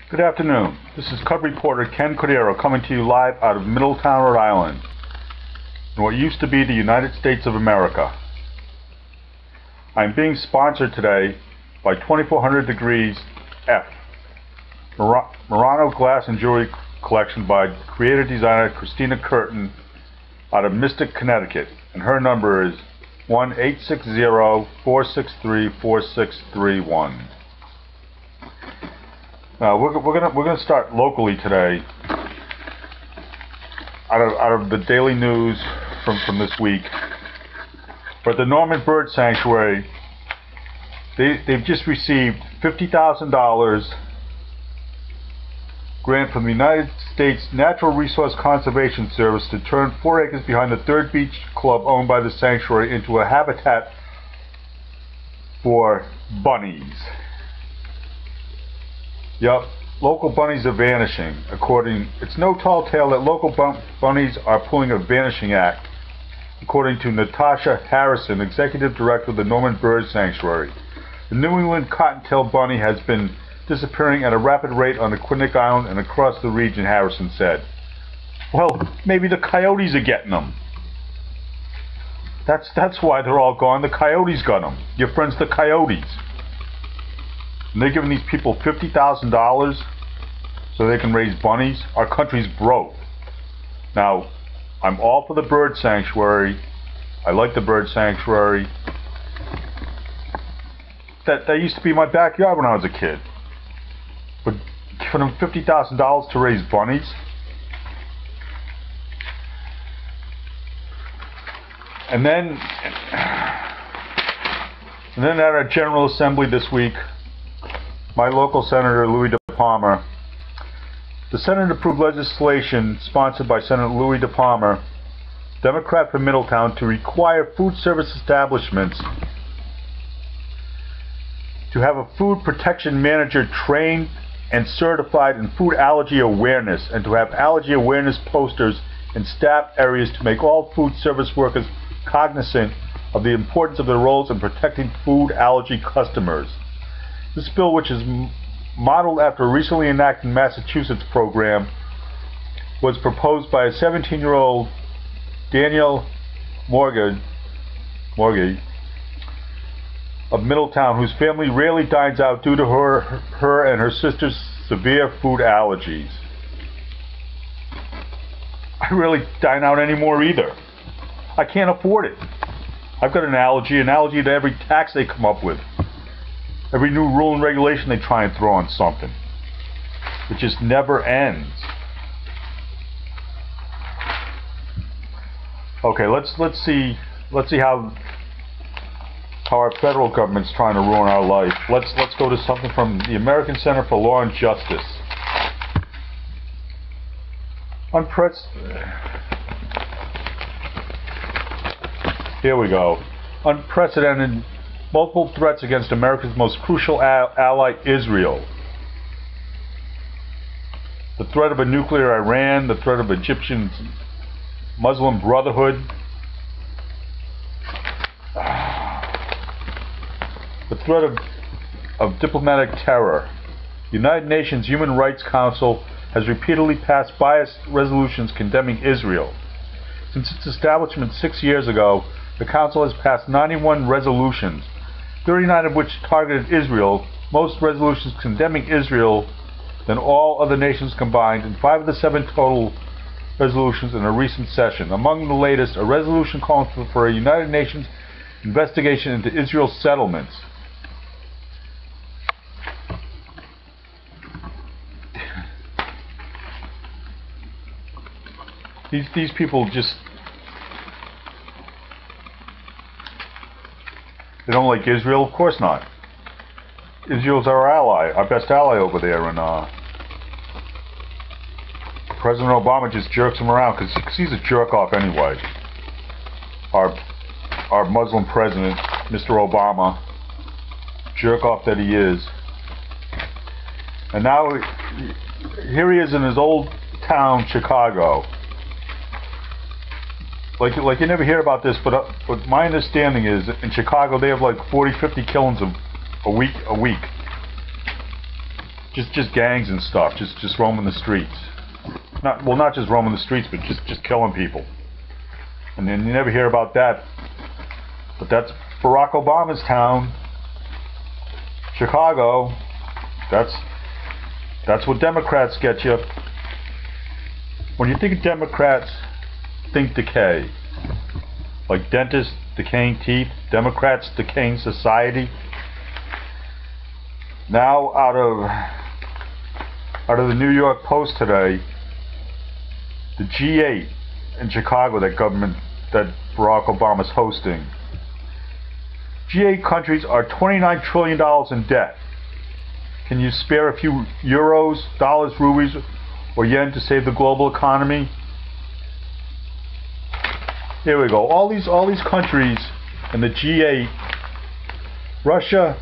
Good afternoon. This is Cub reporter Ken Cordeiro's coming to you live out of Middletown, Rhode Island, in what used to be the United States of America. I'm being sponsored today by 2400 Degrees F, Murano Glass and Jewelry Collection by creator designer Christina Curtin out of Mystic, Connecticut, and her number is 1-860-463-4631. We're gonna start locally today. Out of the daily news from this week, but the Norman Bird Sanctuary, they've just received $50,000 grant from the United States Natural Resource Conservation Service to turn 4 acres behind the Third Beach Club owned by the sanctuary into a habitat for bunnies. Yup, local bunnies are vanishing. It's no tall tale that local bunnies are pulling a vanishing act, according to Natasha Harrison, executive director of the Norman Bird Sanctuary. The New England cottontail bunny has been disappearing at a rapid rate on Aquidneck Island and across the region, Harrison said. Well, maybe the coyotes are getting them. That's why they're all gone. The coyotes got them. Your friends, the coyotes. And they're giving these people $50,000 so they can raise bunnies. Our country's broke. Now, I'm all for the bird sanctuary. I like the bird sanctuary. That used to be my backyard when I was a kid. But giving them $50,000 to raise bunnies? And then at our General Assembly this week, my local Senator Louis DePalmer, the Senate approved legislation sponsored by Senator Louis DePalmer, Democrat from Middletown, to require food service establishments to have a food protection manager trained and certified in food allergy awareness, and to have allergy awareness posters in staff areas to make all food service workers cognizant of the importance of their roles in protecting food allergy customers. This bill, which is modeled after a recently enacted Massachusetts program, was proposed by a 17-year-old Danielle Morgan of Middletown, whose family rarely dines out due to her and her sister's severe food allergies. I rarely dine out anymore either. I can't afford it. I've got an allergy to every tax they come up with. Every new rule and regulation they try and throw on something. It just never ends. Okay, let's see how our federal government's trying to ruin our life. Let's go to something from the American Center for Law and Justice. Here we go. Unprecedented multiple threats against America's most crucial ally, Israel. The threat of a nuclear Iran, the threat of Egyptian Muslim Brotherhood, the threat of diplomatic terror. The United Nations Human Rights Council has repeatedly passed biased resolutions condemning Israel. Since its establishment 6 years ago, the Council has passed 91 resolutions, 39 of which targeted Israel, most resolutions condemning Israel than all other nations combined, and 5 of the 7 total resolutions in a recent session. Among the latest, a resolution calling for a United Nations investigation into Israel's settlements. These people just... They don't like Israel? Of course not. Israel's our ally, our best ally over there, and President Obama just jerks him around because he's a jerk off anyway. Our Muslim president, Mr. Obama, jerk off that he is. And now here he is in his old town, Chicago. Like you never hear about this, but my understanding is in Chicago they have like 40-50 killings a week. just gangs and stuff, just roaming the streets. Not just roaming the streets, but just killing people. And then you never hear about that. But that's Barack Obama's town, Chicago. That's what Democrats get you. When you think of Democrats, think decay. Like dentists decaying teeth, Democrats decaying society. Now out of the New York Post today, the G8 in Chicago, that Barack Obama's hosting. G8 countries are $29 trillion in debt. Can you spare a few euros, dollars, rupees, or yen to save the global economy? Here we go. All these countries in the G8. Russia,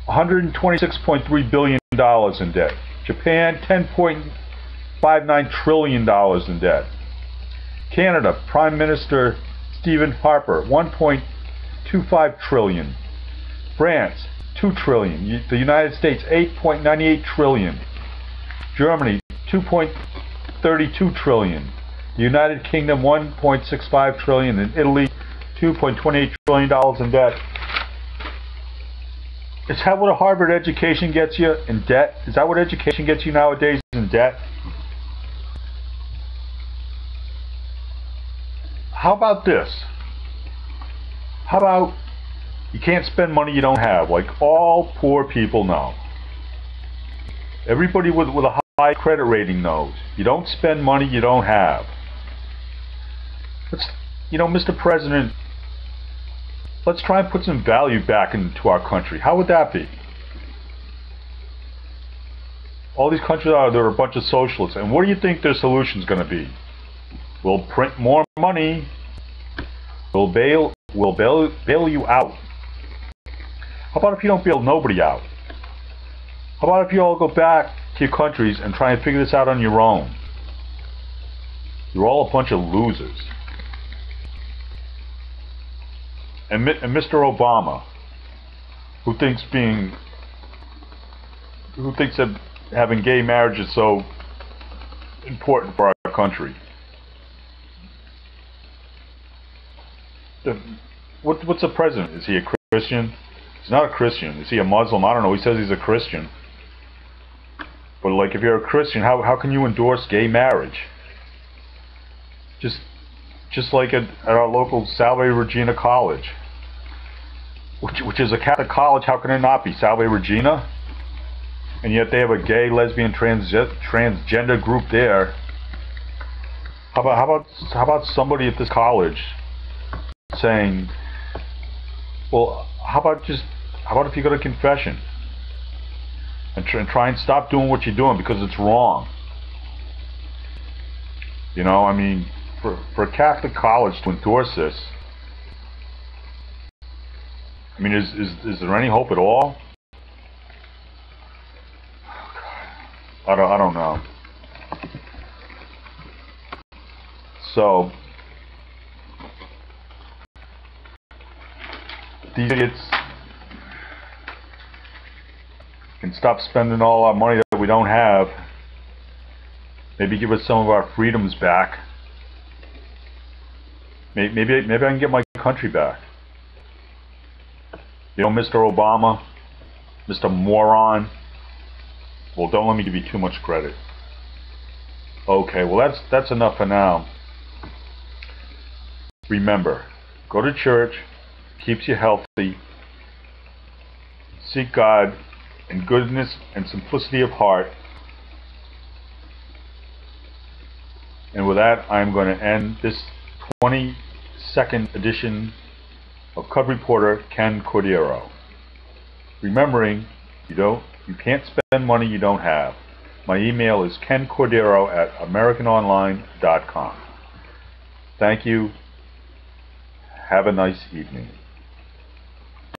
$126.3 billion in debt. Japan, $10.59 trillion in debt. Canada, Prime Minister Stephen Harper, $1.25 trillion. France, $2 trillion. The United States, $8.98 trillion. Germany, $2.32 trillion. The United Kingdom, $1.65 trillion. And Italy, $2.28 trillion in debt. Is that what a Harvard education gets you in debt? Is that what education gets you nowadays in debt? How about this? How about you can't spend money you don't have, like all poor people know. Everybody with a high credit rating knows. You don't spend money you don't have. Mr. President, let's try and put some value back into our country. How would that be? All these countries they're a bunch of socialists, and what do you think their solution's going to be? We'll print more money. We'll bail you out. How about if you don't bail nobody out? How about if you all go back to your countries and try and figure this out on your own? You're all a bunch of losers. And Mr. Obama, who thinks that having gay marriage is so important for our country. What's a president? Is he a Christian? He's not a Christian. Is he a Muslim? I don't know. He says he's a Christian. But like, if you're a Christian, how can you endorse gay marriage? Just like at our local Salve Regina College, which is a Catholic college. How can it not be Salve Regina? And yet they have a gay, lesbian, transgender group there. How about somebody at this college saying, well, how about if you go to confession and try and stop doing what you're doing because it's wrong? I mean, for a Catholic college to endorse this, I mean, is there any hope at all? I don't know. So these idiots can stop spending all our money that we don't have. Maybe give us some of our freedoms back. Maybe I can get my country back. Mr. Obama, Mr. Moron. Well, don't let me give you too much credit. Okay, well that's enough for now. Remember, go to church, keeps you healthy. Seek God in goodness and simplicity of heart. And with that, I'm going to end this 22nd edition of Cub Reporter Ken Cordero. Remembering, you can't spend money you don't have. My email is KenCordeiro's@AmericanOnline.com. Thank you. Have a nice evening.